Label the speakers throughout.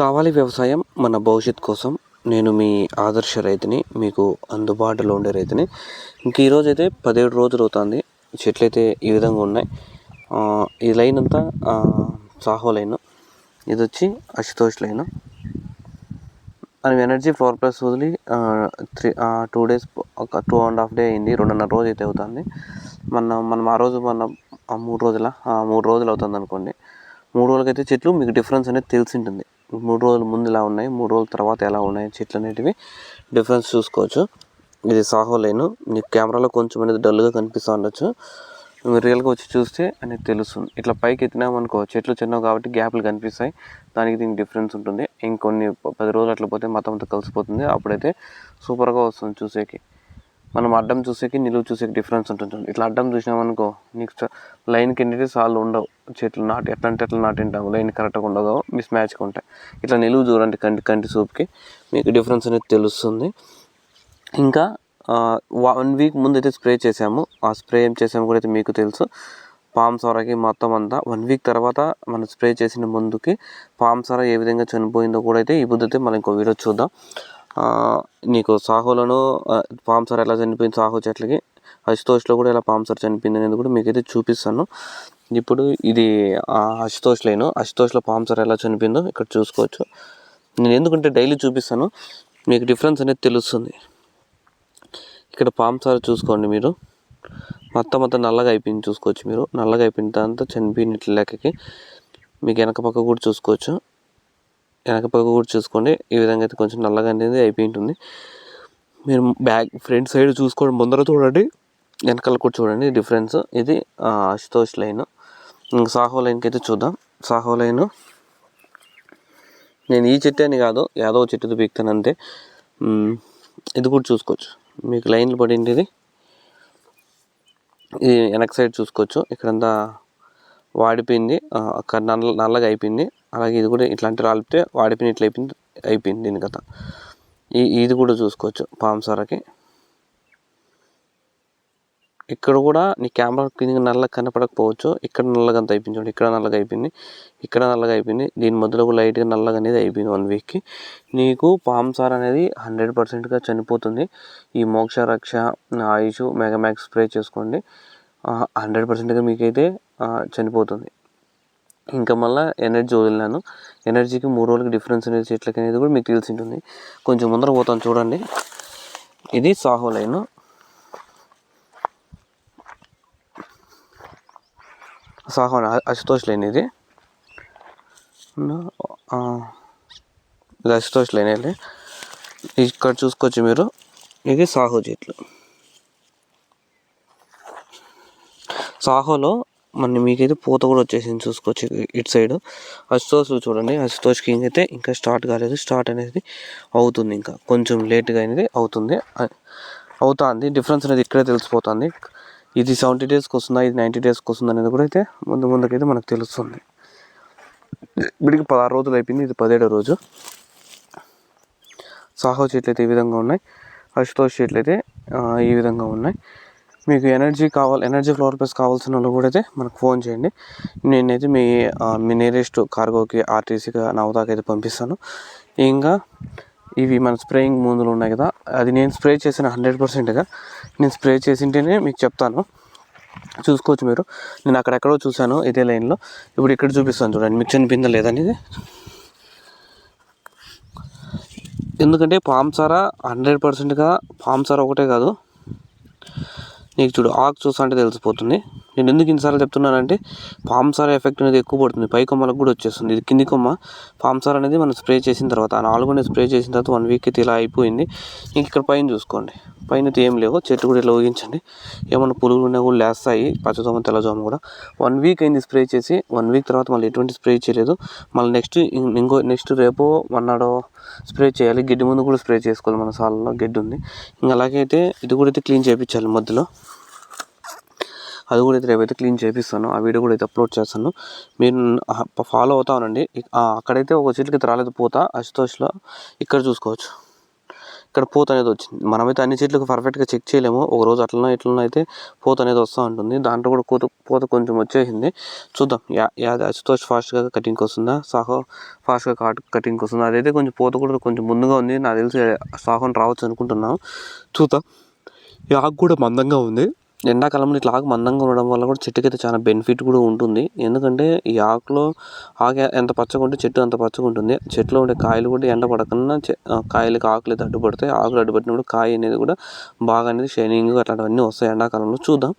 Speaker 1: కావాలి వ్యవసాయం మన భవిష్యత్ కోసం. నేను మీ ఆదర్శ రైతుని, మీకు అందుబాటులో ఉండే రైతుని. ఇంక ఈరోజు అయితే 17 రోజులు అవుతుంది. చెట్లు అయితే ఈ విధంగా ఉన్నాయి. ఈ లైన్ అంతా సాహో లైన్, ఇది వచ్చి అశుతోష్ లైన్. మనం ఎనర్జీ ఫ్లోర్ ప్లస్ వదిలి 2 days, ఒక 2.5 days అయింది. 2.5 రోజు అయితే అవుతుంది. మనం ఆ రోజు 3 రోజులు అవుతుంది అనుకోండి. 3 రోజులకైతే చెట్లు మీకు డిఫరెన్స్ అనేది తెలిసి ఉంటుంది. 3 రోజుల ముందు ఎలా ఉన్నాయి, 3 రోజుల తర్వాత ఎలా ఉన్నాయి చెట్లు అనేటివి డిఫరెన్స్ చూసుకోవచ్చు. ఇది సాహో లైన్. మీకు కెమెరాలో కొంచెం అనేది డల్గా కనిపిస్తూ ఉండొచ్చు, మీరు రియల్గా వచ్చి చూస్తే అనేది తెలుస్తుంది. ఇట్లా పైకి ఎత్తినామనుకో చెట్లు చిన్నవి కాబట్టి గ్యాప్లు కనిపిస్తాయి. దీనికి డిఫరెన్స్ ఉంటుంది. ఇంకొన్ని 10 రోజులు అట్లా పోతే మొత్తం అంతా కలిసిపోతుంది. అప్పుడైతే సూపర్గా వస్తుంది చూసేకి. మనం అడ్డం చూసేకి నిలువు చూసేకి డిఫరెన్స్ ఉంటుంది. ఇట్లా అడ్డం చూసినామనుకో నెక్స్ట్ లైన్కి ఎన్నిటి సార్లు ఉండవు చెట్లు ఎట్లా నాటింటాము, లైన్ కరెక్ట్గా ఉండదు, మిస్ మ్యాచ్గా ఉంటాయి. ఇట్లా నిలువు చూడండి, కంటి సూప్కి మీకు డిఫరెన్స్ అనేది తెలుస్తుంది. ఇంకా 1 week ముందు అయితే స్ప్రే చేసాము. ఆ స్ప్రే ఏం చేసాము కూడా అయితే మీకు తెలుసు. పామ్ సారాకి మొత్తం అంతా 1 week తర్వాత మనం స్ప్రే చేసిన ముందుకి పామ్ సారా ఏ విధంగా చనిపోయిందో కూడా అయితే ఈ బుద్ధి మనం ఇంకో వీడియో చూద్దాం. నీకు సాహోలను పామ్ సారా ఎలా చనిపోయింది, సాహో చెట్లకి అశుతోష్లో కూడా ఎలా పామ్ సారా చనిపోయింది అనేది కూడా మీకైతే చూపిస్తాను. ఇప్పుడు ఇది అశుతోష్ లైన్. అశుతోష్లో పామ్ సారా ఎలా చనిపోయిందో ఇక్కడ చూసుకోవచ్చు. నేను ఎందుకంటే డైలీ చూపిస్తాను, మీకు డిఫరెన్స్ అనేది తెలుస్తుంది. ఇక్కడ పామ్ సారా చూసుకోండి మీరు, మొత్తం అంతా నల్లగా అయిపోయింది చూసుకోవచ్చు. మీరు నల్లగా అయిపోయిన తర్వాత చనిపోయినట్లు లెక్కకి. మీకు వెనక పక్క కూడా చూసుకోవచ్చు, వెనక పక్క కూడా చూసుకోండి. ఈ విధంగా అయితే కొంచెం నల్లగా అనేది అయిపోయి ఉంటుంది. మీరు బ్యాక్ ఫ్రంట్ సైడ్ చూసుకోండి, ముందర చూడండి, వెనకాల కూడా చూడండి డిఫరెన్స్. ఇది అశుతోష్ లైన్. ఇంకా సాహో లైన్కి అయితే చూద్దాం. సాహో లైన్ నేను ఈ చెట్టు అని కాదు, యాదవ చెట్టుతో పీకుతాను అంతే. ఇది కూడా చూసుకోవచ్చు, మీకు లైన్లు పడింది. ఇది వెనక సైడ్ చూసుకోవచ్చు, ఇక్కడంతా వాడిపోయింది, అక్కడ నల్లగా అయిపోయింది. అలాగే ఇది కూడా ఇట్లాంటి రాలిపితే వాడిపోయిన ఇట్లా అయిపోయింది దీని కథ. ఇది కూడా చూసుకోవచ్చు పామ్ సారాకి. ఇక్కడ కూడా నీ కెమెరా కింద నల్లగా కనపడకపోవచ్చు, ఇక్కడ నల్లగా అంత అయిపోయింది చూడండి. ఇక్కడ నల్లగా అయిపోయింది, ఇక్కడ నల్లగా అయిపోయింది, దీని మధ్యలో లైట్గా నల్లగా అనేది అయిపోయింది 1 weekకి. నీకు పామ్ సార్ అనేది 100%గా చనిపోతుంది. ఈ మోక్ష రక్ష, ఆయుష్, మెగామాక్స్ స్ప్రే చేసుకోండి, 100%గా మీకైతే చనిపోతుంది. ఇంకా మళ్ళీ ఎనర్జీ వదిలినాను. ఎనర్జీకి 3 రోజులకి డిఫరెన్స్ అనేది చెట్లకి అనేది కూడా మీకు తెలిసి ఉంటుంది. కొంచెం ముందర పోతాను చూడండి. ఇది సాహో లైన్. సాహో అశుతోష్ లైన్. ఇది అశుతోష్ లైన్ వెళ్ళి ఇక్కడ చూసుకోవచ్చు మీరు. ఇది సాహో చెట్లు. సాహోలో మీకైతే పూత కూడా వచ్చేసింది చూసుకోవచ్చు ఇటు సైడ్. అశుతోష్ చూడండి, అశుతోష్ కింగ్ అయితే ఇంకా స్టార్ట్ కాలేదు. స్టార్ట్ అనేది అవుతుంది, ఇంకా కొంచెం లేట్గా అనేది అవుతుంది. డిఫరెన్స్ అనేది ఇక్కడే తెలిసిపోతుంది. ఇది 70 daysకి వస్తుందా, ఇది 90 daysకి వస్తుందా అనేది కూడా అయితే ముందుకైతే మనకు తెలుస్తుంది. వీడికి 16 రోజులు అయిపోయింది, ఇది 17వ రోజు. సాహో చెట్లు అయితే ఈ విధంగా ఉన్నాయి, అశుతోష్ చెట్లు అయితే ఈ విధంగా ఉన్నాయి. మీకు ఎనర్జీ ఫ్లవర్ ప్లస్ కావాల్సిన వాళ్ళు కూడా అయితే మనకు ఫోన్ చేయండి. నేనైతే మీ నియరెస్ట్ కార్గోకి, ఆర్టీసీకి, నవదాకి అయితే పంపిస్తాను. ఇంకా ఇవి మన స్ప్రేయింగ్ మందులు ఉన్నాయి కదా, అది నేను స్ప్రే చేసిన 100%గా నేను స్ప్రే చేసింటేనే మీకు చెప్తాను. చూసుకోవచ్చు మీరు. నేను అక్కడెక్కడో చూశాను ఇదే లైన్లో, ఇప్పుడు ఇక్కడ చూపిస్తాను చూడండి, మీకు చనిపోయిందా లేదనేది. ఎందుకంటే పామ్ సారా 100%గా పామ్ సారా ఒకటే కాదు, నీకు చూడు ఆకు చూస్తా అంటే తెలిసిపోతుంది. నేను ఎందుకు ఇన్నిసార్లు చెప్తున్నానంటే పామ్ సారా ఎఫెక్ట్ అనేది ఎక్కువ పడుతుంది, పై కొమ్మలకు కూడా వచ్చేస్తుంది. ఇది కింది కొమ్మ. పామ్ సారా అనేది మనం స్ప్రే చేసిన తర్వాత 4 స్ప్రే చేసిన తర్వాత 1 week అయితే ఇలా అయిపోయింది. ఇంక ఇక్కడ పైన చూసుకోండి, పైన అయితే ఏం లేవు. చెట్టు కూడా ఇలా ఊగించండి, ఏమన్నా పురుగులు ఉన్నా కూడా లేస్తాయి, పచ్చదోమ తెల్లదోమ కూడా. 1 week అయింది స్ప్రే చేసి. 1 week తర్వాత మళ్ళీ ఎటువంటి స్ప్రే చేయలేదు. మళ్ళీ నెక్స్ట్ రేపు మన్నాడో స్ప్రే చేయాలి. గడ్డి ముందు కూడా స్ప్రే చేసుకోవాలి, మన సాలలో గడ్డి ఉంది. ఇంకా అలాగే అయితే ఇది కూడా అయితే క్లీన్ చేయించాలి మధ్యలో, అది కూడా అయితే రేపైతే క్లీన్ చేపిస్తాను. ఆ వీడియో కూడా అయితే అప్లోడ్ చేస్తాను, మీరు ఫాలో అవుతా ఉండండి. అక్కడైతే ఒక చెట్టుకి రాలేదు పూత అశుతోష్లో, ఇక్కడ చూసుకోవచ్చు. ఇక్కడ పూత అనేది వచ్చింది. మనమైతే అన్ని చెట్లకు పర్ఫెక్ట్గా చెక్ చేయలేము, ఒక రోజు అట్లనో ఇట్లనో అయితే పూత అనేది వస్తూ ఉంటుంది. దాంట్లో కూడా పూత కొంచెం వచ్చేసింది. చూద్దాం అశుతోష్ ఫాస్ట్గా కటింగ్కి వస్తుందా, సాహో ఫాస్ట్గా కటింగ్కి వస్తుందా. అదైతే కొంచెం పూత కూడా కొంచెం ముందుగా ఉంది, నాకు తెలిసి సాహోని రావచ్చు అనుకుంటున్నాను. చూద్దాం. ఈ ఆకు కూడా మందంగా ఉంది. ఎండాకాలంలో ఇట్లా ఆకు మందంగా ఉండడం వల్ల కూడా చెట్టుకైతే చాలా బెనిఫిట్ కూడా ఉంటుంది. ఎందుకంటే ఈ ఆకు ఎంత పచ్చగా ఉంటే చెట్టు అంత పచ్చగా ఉంటుంది. చెట్లో ఉండే కాయలు కూడా ఎండ పడకుండా కాయలకి ఆకులు అయితే అడ్డుపడతాయి. ఆకులు అడ్డుపట్టినప్పుడు కాయ అనేది కూడా బాగా అనేది షైనింగ్ అట్లాంటివన్నీ వస్తాయి ఎండాకాలంలో. చూద్దాం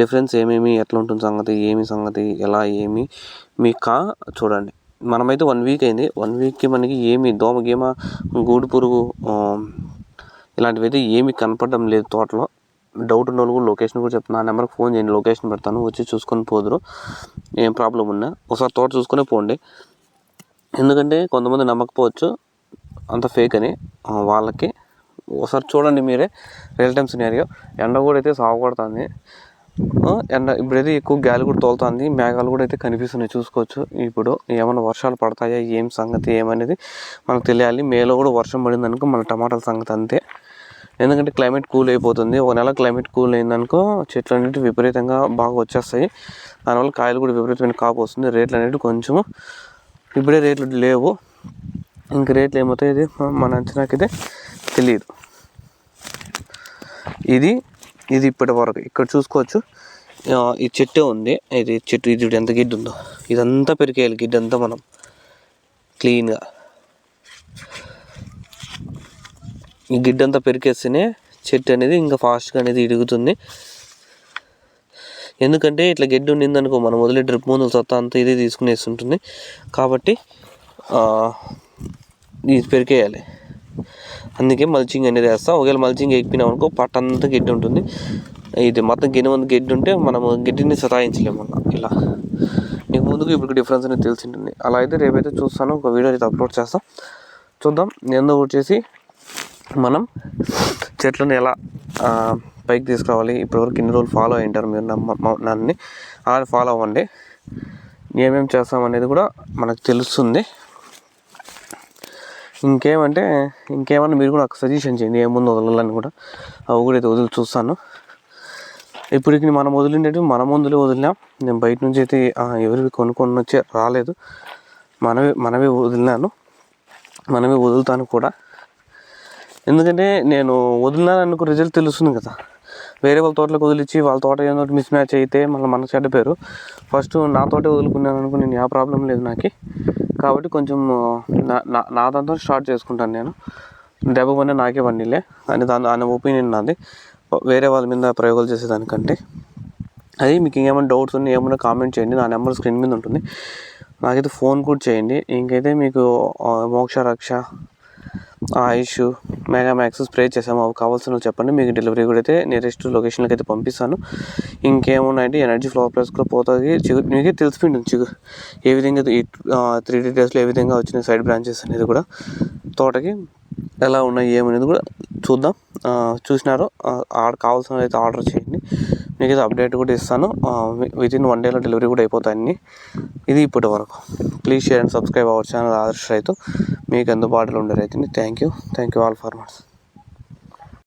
Speaker 1: డిఫరెన్స్ ఏమేమి, ఎట్లా ఉంటుంది సంగతి, ఏమి సంగతి, ఎలా ఏమి మీకు చూడండి. మనమైతే 1 వీక్ అయింది. 1 వీక్కి మనకి ఏమి దోమ గీమ గూడు పురుగు ఇలాంటివి అయితే ఏమీ కనపడడం లేదు తోటలో. డౌట్ ఉన్న వాళ్ళు కూడా లొకేషన్ కూడా చెప్తాను, నా నెంబర్కి ఫోన్ చేయండి, లొకేషన్ పెడతాను, వచ్చి చూసుకొని పోదురు. ఏం ప్రాబ్లం ఉన్నా ఒకసారి తోట చూసుకునే పోండి. ఎందుకంటే కొంతమంది నమ్మకపోవచ్చు అంత ఫేక్ అని, వాళ్ళకి ఒకసారి చూడండి మీరే రియల్ టైమ్ సినారియో. ఎండ కూడా అయితే సాగు కొడుతుంది. ఎండ ఇప్పుడైతే ఎక్కువ గాలి కూడా తోలుతుంది, మేఘాలు కూడా అయితే కనిపిస్తున్నాయి, చూసుకోవచ్చు. ఇప్పుడు ఏమైనా వర్షాలు పడతాయా ఏం సంగతి ఏమనేది మనకు తెలియాలి. మేలో కూడా వర్షం పడింది అనుకో మన టమాటాల సంగతి అంతే. ఎందుకంటే క్లైమేట్ కూల్ అయిపోతుంది. ఒక నెల క్లైమేట్ కూల్ అయిందనుకో చెట్లు అనేవి విపరీతంగా బాగా వచ్చేస్తాయి. దానివల్ల కాయలు కూడా విపరీతమైన కాపు వస్తుంది. రేట్లు అనేవి కొంచెము ఇప్పుడే రేట్లు లేవు, ఇంక రేట్లు ఏమవుతాయి ఇది మన అంచనాకైతే తెలియదు. ఇది ఇప్పటి వరకు ఇక్కడ చూసుకోవచ్చు. ఈ చెట్టే ఉంది, ఇది చెట్టు, ఇది ఎంత గిడ్డు ఉందో ఇదంతా పెరికేయాలి. గిడ్డ అంతా మనం క్లీన్గా ఈ గిడ్డంతా పెరికేస్తేనే చెట్టు అనేది ఇంకా ఫాస్ట్గా అనేది ఎదుగుతుంది. ఎందుకంటే ఇట్లా గడ్డి ఉండింది అనుకో మనం వదిలే డ్రిప్ మందులు సత్తా అంతా ఇదే తీసుకునేస్తుంటుంది. కాబట్టి ఇది పెరికేయాలి. అందుకే మల్చింగ్ అనేది వేస్తాం. ఒకవేళ మల్చింగ్ వేయకపోయినాం అనుకో పట్టంతా గడ్డి ఉంటుంది. ఇది మొత్తం గిన్నె గడ్డి ఉంటే మనము గడ్డిని సతాయించలేము. ఇలా నీకు ముందుకు ఇప్పుడు డిఫరెన్స్ అనేది తెలిసి ఉంటుంది. అలా అయితే రేపైతే చూస్తాను, ఒక వీడియో అయితే అప్లోడ్ చేస్తాం. చూద్దాం. నేను వచ్చేసి మనం చెట్లను ఎలా పైకి తీసుకురావాలి, ఇప్పటివరకు ఇన్ని రోజులు ఫాలో అయి ఉంటారు మీరు నన్ను అలా ఫాలో అవ్వండి. ఏమేమి చేస్తామనేది కూడా మనకు తెలుస్తుంది. ఇంకేమన్నా మీరు కూడా నాకు సజెషన్ చేయండి, ఏముందు వదలాలని కూడా. అవి కూడా అయితే వదిలి చూస్తాను. ఇప్పటికి మనం వదిలినట్టు మన ముందులే వదిలినాం. నేను బయట నుంచి అయితే ఎవరివి కొనుక్కొని వచ్చి రాలేదు, మనమే వదిలినాను, మనమే వదులుతాను కూడా. ఎందుకంటే నేను వదిలినాను అనుకో రిజల్ట్ తెలుస్తుంది కదా. వేరే వాళ్ళ తోటలకు వదిలిచ్చి వాళ్ళ తోట ఏదో మిస్ మ్యాచ్ అయితే మళ్ళీ మన చెడ్డ పేరు. ఫస్ట్ నా తోటే వదులుకున్నాను అనుకో నేను ఆ ప్రాబ్లం లేదు నాకు. కాబట్టి కొంచెం నా దాంతో స్టార్ట్ చేసుకుంటాను నేను. దెబ్బ పని నాకే పండిలే అని దాని ఒపీనియన్ నాది, వేరే వాళ్ళ మీద ప్రయోగాలు చేసేదానికంటే. అది మీకు ఇంకేమైనా డౌట్స్ ఉన్నాయి ఏమైనా కామెంట్ చేయండి, నా నెంబర్ స్క్రీన్ మీద ఉంటుంది. నాకైతే ఫోన్ కూడా చేయండి. ఇంకైతే మీకు మోక్ష రక్ష ఆయుష్ మెగా మ్యాక్స్ స్ప్రే చేసాము, అవి కావాల్సిన చెప్పండి, మీకు డెలివరీ కూడా అయితే నియరెస్ట్ లొకేషన్కి అయితే పంపిస్తాను. ఇంకేమున్నాయంటే ఎనర్జీ ఫ్లవర్ ప్లస్ కూడా పోతుంది. మీకే తెలిసిపోయింది చిగురు ఏ విధంగా 3 daysలో ఏ విధంగా వచ్చినాయి సైడ్ బ్రాంచెస్ అనేది కూడా తోటకి ఎలా ఉన్నాయి ఏమనేది కూడా చూద్దాం. చూసినారు కావాల్సిన అయితే ఆర్డర్ చేయండి, మీకు అయితే అప్డేట్ కూడా ఇస్తాను. వితిన్ 1 dayలో డెలివరీ కూడా అయిపోతాయి అన్నీ. ఇది ఇప్పటి వరకు. Please share and subscribe our channel ఆదర్శ రైతు, మీకు అందుబాటులో ఉండే రైతుని. Thank you all farmers.